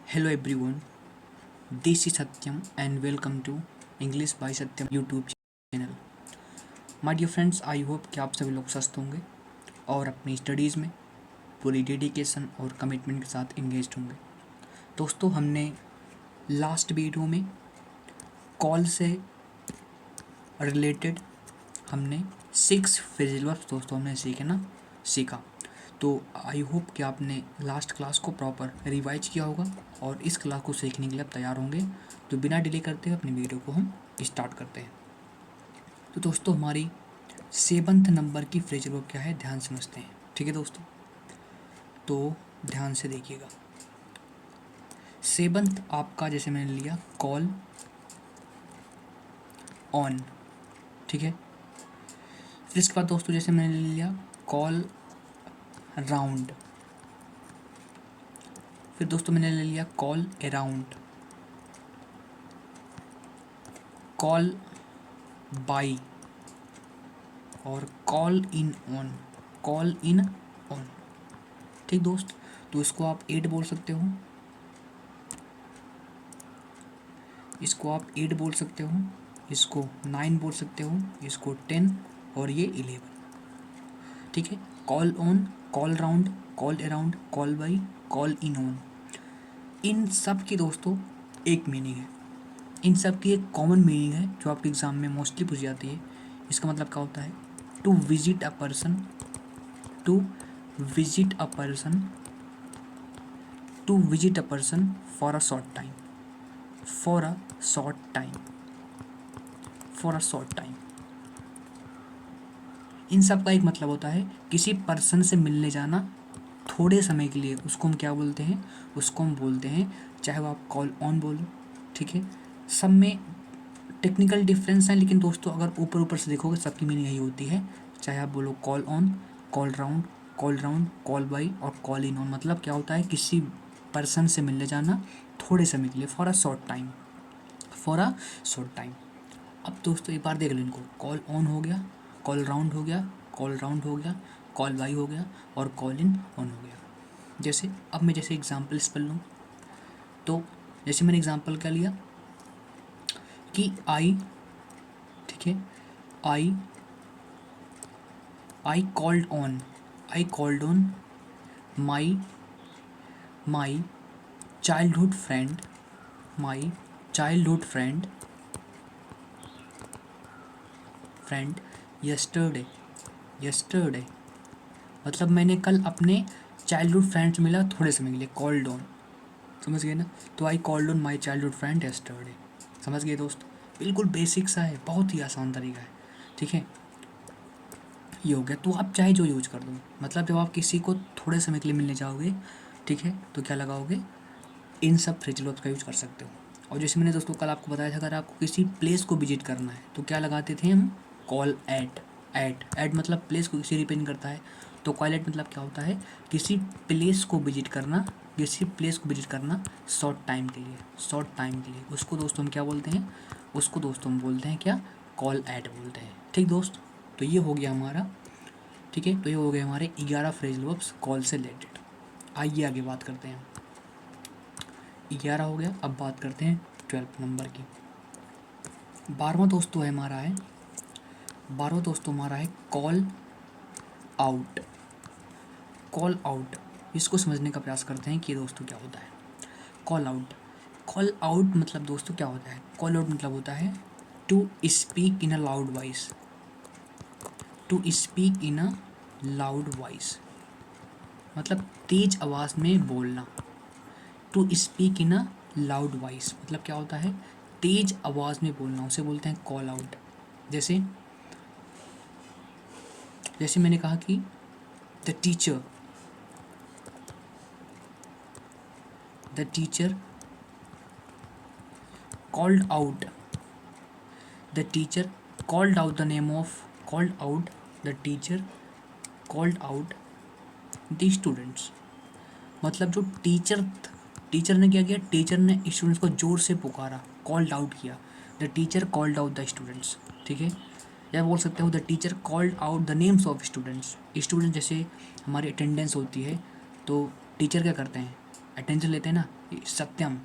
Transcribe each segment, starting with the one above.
Hello everyone, this is Satyam and welcome to English by Satyam YouTube चैनल। My dear friends, I hope कि आप सभी लोग स्वस्थ होंगे और अपनी स्टडीज़ में पूरी डेडिकेशन और कमिटमेंट के साथ इंगेज होंगे। दोस्तों, हमने लास्ट वीडियो में कॉल से रिलेटेड हमने 6 फ्रेजल वर्ब्स दोस्तों हमने सीखा। तो आई होप कि आपने लास्ट क्लास को प्रॉपर रिवाइज किया होगा और इस क्लास को सीखने के लिए आप तैयार होंगे। तो बिना डिले करते हुए अपनी वीडियो को हम स्टार्ट करते हैं। तो दोस्तों, हमारी 7th नंबर की फ्रेजल वर्ब क्या है, ध्यान समझते हैं। ठीक है दोस्तों, तो ध्यान से देखिएगा। 7th आपका जैसे मैंने लिया कॉल ऑन, ठीक है। फिर इसके बाद दोस्तों जैसे मैंने लिया कॉल राउंड, फिर दोस्तों मैंने ले लिया कॉल अराउंड, कॉल बाई और कॉल इन ऑन। ठीक दोस्त, तो इसको आप 8 बोल सकते हो, इसको आप 8 बोल सकते हो, इसको 9 बोल सकते हो, इसको 10 और ये 11। ठीक है, call on, call round, call around, call by, call in on. इन सब की दोस्तों एक मीनिंग है, इन सब की एक कॉमन मीनिंग है जो आपके एग्ज़ाम में मोस्टली पूछी जाती है। इसका मतलब क्या होता है? To visit a person, to visit a person, to visit a person for a short time, for a short time, for a short time. इन सब का एक मतलब होता है किसी पर्सन से मिलने जाना थोड़े समय के लिए, उसको हम क्या बोलते हैं? उसको हम बोलते हैं, चाहे वो आप कॉल ऑन बोलो, ठीक है। सब में टेक्निकल डिफरेंस है, लेकिन दोस्तों अगर ऊपर ऊपर से देखोगे सबकी मीनिंग यही होती है। चाहे आप बोलो call on, call round, call by और कॉल इन ऑन, मतलब क्या होता है? किसी पर्सन से मिलने जाना थोड़े समय के लिए, for a short time, for a short time. अब दोस्तों एक बार देख लो इनको, कॉल ऑन हो गया, कॉल राउंड हो गया, कॉल राउंड हो गया, कॉल बाई हो गया और कॉल इन ऑन हो गया। जैसे अब मैं जैसे एग्जाम्पल्स पर लूँ, तो जैसे मैंने एग्जाम्पल क्या लिया कि आई, ठीक है, I called on, I called on my my childhood friend, my childhood friend yesterday, yesterday मतलब मैंने कल अपने चाइल्डहुड फ्रेंड से मिला थोड़े समय के लिए, कॉल्ड ऑन, समझ गए ना? तो I called on my childhood friend yesterday. समझ गए दोस्त? बिल्कुल बेसिक सा है, बहुत ही आसान तरीका है, ठीक है। ये हो गया। तो आप चाहे जो यूज कर दो, मतलब जब आप किसी को थोड़े समय के लिए मिलने जाओगे, ठीक है, तो क्या लगाओगे? इन सब फ्रेजल वर्ब्स का यूज कर सकते हो। और जैसे मैंने दोस्तों कल आपको बताया था, अगर आपको किसी प्लेस को विजिट करना है तो क्या लगाते थे हम? कॉल एट, एट मतलब प्लेस को किसी रिप्रेजेंट करता है। तो कॉल एट मतलब क्या होता है? किसी प्लेस को विजिट करना, किसी प्लेस को विजिट करना शॉर्ट टाइम के लिए, शॉर्ट टाइम के लिए, उसको दोस्तों हम क्या बोलते हैं? उसको दोस्तों हम बोलते हैं क्या? कॉल एट बोलते हैं। ठीक दोस्त, तो ये हो गया हमारा, ठीक है, तो ये हो गए हमारे 11 फ्रेजल वर्ब्स कॉल से रिलेटेड। आइए आगे बात करते हैं। 11 हो गया, अब बात करते हैं 12 नंबर की। 12वां दोस्तों है हमारा है, 12वां दोस्तों हमारा है कॉल आउट, कॉल आउट। इसको समझने का प्रयास करते हैं कि दोस्तों क्या होता है कॉल आउट। कॉल आउट मतलब दोस्तों क्या होता है? कॉल आउट मतलब होता है to speak in a loud voice, to speak in a loud voice मतलब तेज आवाज़ में बोलना। To speak in a loud voice मतलब क्या होता है? तेज आवाज़ में बोलना, उसे बोलते हैं कॉल आउट। जैसे जैसे मैंने कहा कि the teacher, the teacher called out, the teacher called out the name of, called out, the teacher called out the students. मतलब जो टीचर ने क्या किया? टीचर ने स्टूडेंट्स को जोर से पुकारा, कॉल्ड आउट किया। The teacher called out the students, ठीक है। या बोल सकते हो the teacher called out the names of students. Student जैसे हमारी अटेंडेंस होती है तो टीचर क्या करते हैं? अटेंशन लेते हैं ना, सत्यम,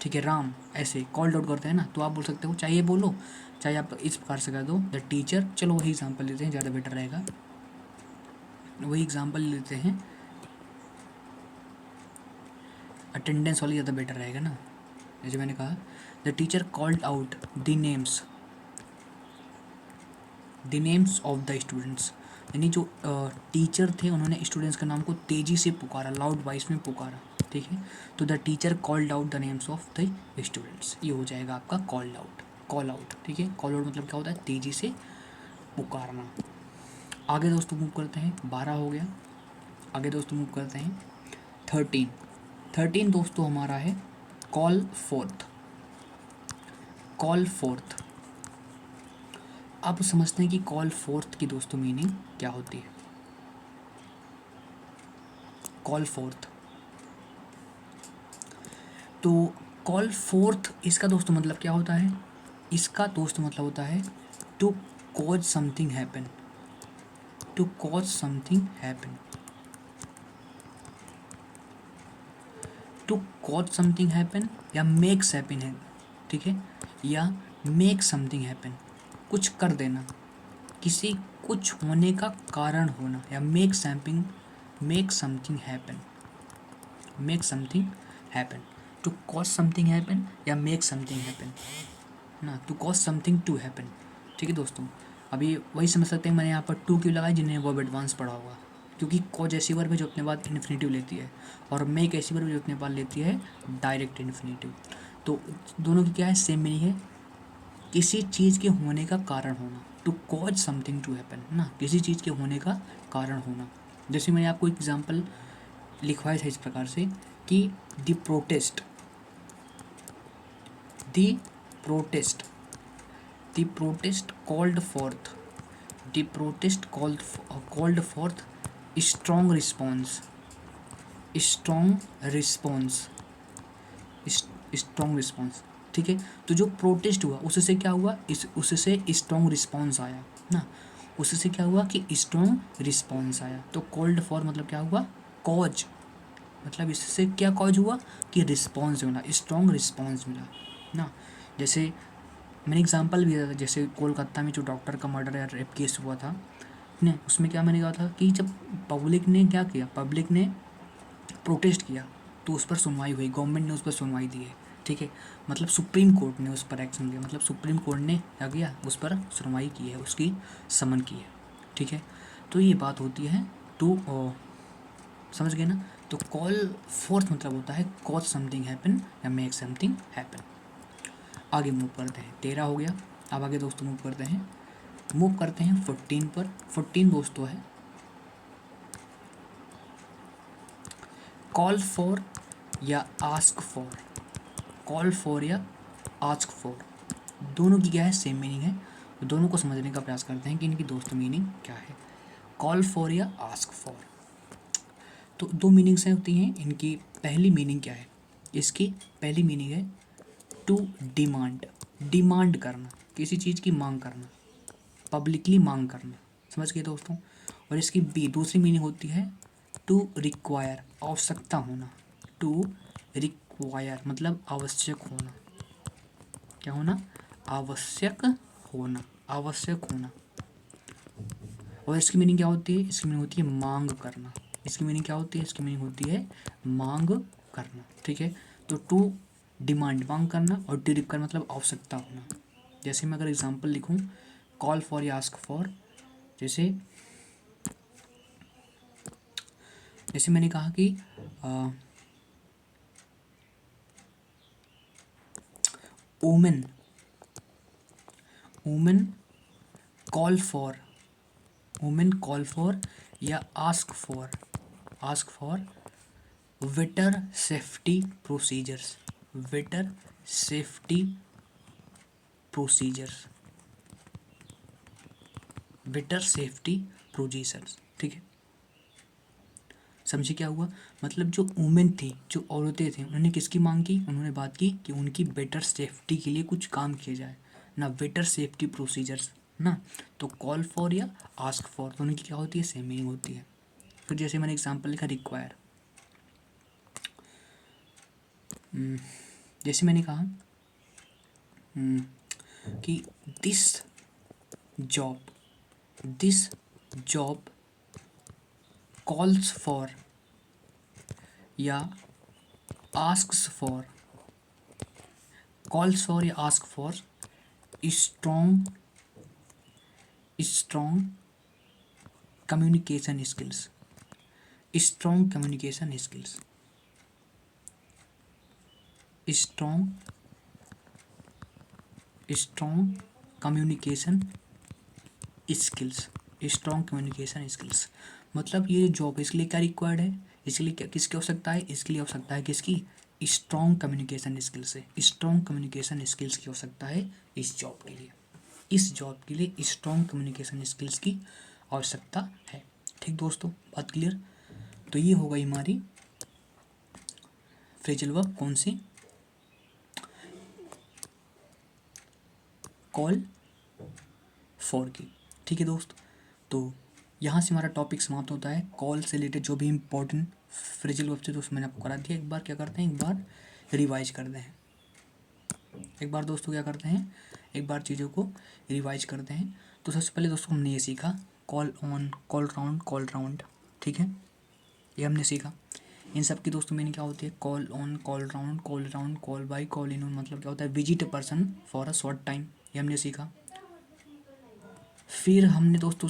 ठीक है, राम, ऐसे कॉल्ड आउट करते हैं ना, तो आप बोल सकते हो, चाहे ये बोलो चाहे आप इस प्रकार से कर दो, द टीचर, चलो वही एग्जाम्पल लेते हैं, ज़्यादा बेटर रहेगा, वही एग्जाम्पल लेते हैं, अटेंडेंस वाली ज़्यादा बेटर रहेगा ना। जैसे मैंने कहा, the teacher called out the names of the students, यानी जो टीचर थे उन्होंने स्टूडेंट्स के नाम को तेज़ी से पुकारा, लाउड वॉइस में पुकारा, ठीक है। तो the teacher called out the names of the students, ये हो जाएगा आपका कॉल आउट, ठीक है। कॉल आउट मतलब क्या होता है, तेज़ी से पुकारना। आगे दोस्तों मूव करते हैं, 12 हो गया। आगे दोस्तों मूव करते हैं 13 दोस्तों हमारा है कॉल फोर्थ। आप समझते हैं कि कॉल फोर्थ की दोस्तों मीनिंग क्या होती है। कॉल फोर्थ, तो कॉल फोर्थ इसका दोस्तों मतलब क्या होता है, इसका दोस्तों मतलब होता है to cause something happen, to cause something happen, to cause something happen या मेक्स हैपन है, ठीक है, या मेक समथिंग हैपन, कुछ कर देना, किसी कुछ होने का कारण होना, या make something happen, make something happen, to cause something happen या मेक समथिंग हैपन ना, to cause something to happen, ठीक है दोस्तों। अभी वही समझ सकते हैं मैंने यहाँ पर टू क्यों लगाई, जिन्हें वर्ब एडवांस पढ़ा होगा, क्योंकि कॉज ऐसी वर्ब है जो अपने बाद इन्फिनेटिव लेती है, और मेक ऐसी वर्ब जो अपने बाद लेती है डायरेक्ट इन्फिनेटिव। तो दोनों की क्या है, सेम मीनिंग है, किसी चीज़ के होने का कारण होना, to cause something to happen ना, किसी चीज़ के होने का कारण होना। जैसे मैंने आपको एग्जाम्पल लिखवाया था इस प्रकार से कि the protest the protest called forth the protest called forth strong response strong response strong response, ठीक है। तो जो प्रोटेस्ट हुआ उससे क्या हुआ, उससे स्ट्रॉन्ग रिस्पॉन्स आया ना, उससे क्या हुआ कि स्ट्रॉन्ग रिस्पॉन्स आया। तो कॉल्ड फॉर मतलब क्या हुआ, कॉज, मतलब इससे क्या कॉज हुआ कि रिस्पॉन्स मिला, स्ट्रॉन्ग रिस्पॉन्स मिला ना। जैसे मैंने एग्जांपल भी दिया था, जैसे कोलकाता में जो डॉक्टर का मर्डर या रेप केस हुआ था ने, उसमें क्या मैंने कहा था कि जब पब्लिक ने क्या किया, पब्लिक ने प्रोटेस्ट किया तो उस पर सुनवाई हुई, गवर्नमेंट ने उस पर सुनवाई दी है, ठीक है। मतलब सुप्रीम कोर्ट ने उस पर एक्शन लिया, मतलब सुप्रीम कोर्ट ने क्या किया, उस पर सुनवाई की है, उसकी समन की है, ठीक है। तो ये बात होती है टू, समझ गए ना। तो कॉल फोर्थ मतलब होता है कॉज समथिंग हैपन या मेक समथिंग हैपन। आगे मूव करते हैं, 13 हो गया। अब आगे दोस्तों मूव करते हैं 14 पर। 14 दोस्तों है कॉल फॉर या आस्क फॉर, कॉल फॉर या आस्क फॉर, दोनों की क्या है, सेम मीनिंग है। तो दोनों को समझने का प्रयास करते हैं कि इनकी दोस्तों मीनिंग क्या है। कॉल फॉर या आस्क फॉर, तो दो मीनिंग्स होती हैं इनकी। पहली मीनिंग क्या है, इसकी पहली मीनिंग है टू डिमांड, डिमांड करना, किसी चीज़ की मांग करना, पब्लिकली मांग करना, समझ गए दोस्तों। और इसकी बी दूसरी मीनिंग होती है टू रिक्वायर, आवश्यकता होना, टू रिक्वायर मतलब आवश्यक होना, क्या होना, आवश्यक होना, आवश्यक होना। और इसकी मीनिंग क्या होती है, इसकी मीनिंग होती है मांग करना, इसकी मीनिंग क्या होती है, इसकी मीनिंग होती है मांग करना, ठीक है। तो टू डिमांड मांग करना, और टू रिक्वायर मतलब आवश्यकता होना। जैसे मैं अगर एग्जांपल लिखूं, कॉल फॉर या आस्क फॉर, जैसे जैसे मैंने कहा कि women women call for, women call for या ask for better safety procedures, better safety procedures, better safety procedures, ठीक है। समझे क्या हुआ, मतलब जो वुमेन थी, जो औरतें थी, उन्होंने किसकी मांग की, उन्होंने बात की कि उनकी बेटर सेफ्टी के लिए कुछ काम किया जाए ना, बेटर सेफ्टी प्रोसीजर्स ना। तो कॉल फॉर या आस्क फॉर दोनों की क्या होती है, सेम मीनिंग होती है। फिर जैसे मैंने एग्जांपल लिखा रिक्वायर, जैसे मैंने कहा कि दिस जॉब कॉल्स फॉर या आस्क्स फॉर या ask for strong communication skills strong communication skills strong communication skills मतलब ये जॉब इसके लिए क्या रिक्वायर्ड है, इसके लिए क्या किसकी आवश्यकता है, इसके लिए आवश्यकता है किसकी, स्ट्रॉन्ग कम्युनिकेशन स्किल्स है। स्ट्रॉन्ग कम्युनिकेशन स्किल्स की आवश्यकता है इस जॉब के लिए। इस जॉब के लिए स्ट्रॉन्ग कम्युनिकेशन स्किल्स की आवश्यकता है। ठीक दोस्तों, बात क्लियर। तो ये हो गई हमारी फ्रेजल वर्ब कौन सी, कॉल फॉर की। ठीक है दोस्त, तो यहाँ से हमारा टॉपिक समाप्त होता है। कॉल से रिलेटेड जो भी इम्पोर्टेंट फ्रेजल वर्ब थे दोस्तों मैंने आपको करा दिया। एक बार क्या करते हैं, एक बार रिवाइज करते हैं। एक बार दोस्तों क्या करते हैं, एक बार चीज़ों को रिवाइज करते हैं। तो सबसे पहले दोस्तों हमने ये सीखा कॉल ऑन, कॉल राउंड, ठीक है, ये हमने सीखा। इन सब की दोस्तों मीनिंग क्या होती है, call on, call round, call by, call in on, मतलब क्या होता है, visit a person for a short time, ये हमने सीखा। फिर हमने दोस्तों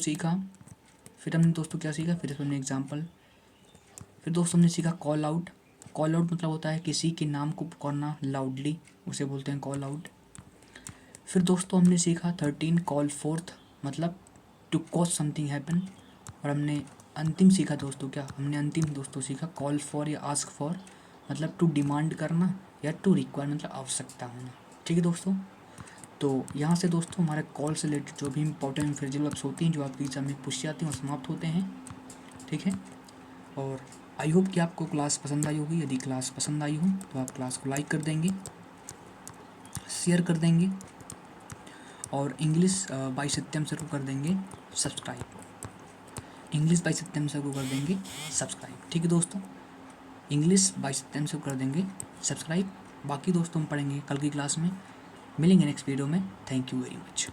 क्या सीखा, फिर हमने एग्जाम्पल। फिर दोस्तों हमने सीखा कॉल आउट मतलब होता है किसी के नाम को पुकारना लाउडली, उसे बोलते हैं कॉल आउट। फिर दोस्तों हमने सीखा 13 कॉल फोर्थ, मतलब टू कॉज समथिंग हैपन। और हमने अंतिम सीखा दोस्तों, क्या हमने अंतिम दोस्तों सीखा, कॉल फॉर या आस्क फॉर, मतलब टू डिमांड करना या टू रिक्वायर, मतलब आवश्यकता होना। ठीक है दोस्तों, तो यहाँ से दोस्तों हमारे कॉल से रिलेटेड जो भी इंपॉर्टेंट फ्रेजल वर्ब्स होती हैं जो आपके एग्जाम में पूछी जाती हैं वो समाप्त होते हैं। ठीक है, और आई होप कि आपको क्लास पसंद आई होगी। यदि क्लास पसंद आई हो तो आप क्लास को लाइक कर देंगे, शेयर कर देंगे, और इंग्लिश बाय सत्यम सर को कर देंगे सब्सक्राइब। ठीक है दोस्तों, इंग्लिश बाय सत्यम सर को कर देंगे सब्सक्राइब। बाकी दोस्तों हम पढ़ेंगे कल की क्लास में। मिलेंगे नेक्स्ट वीडियो में। Thank you very much.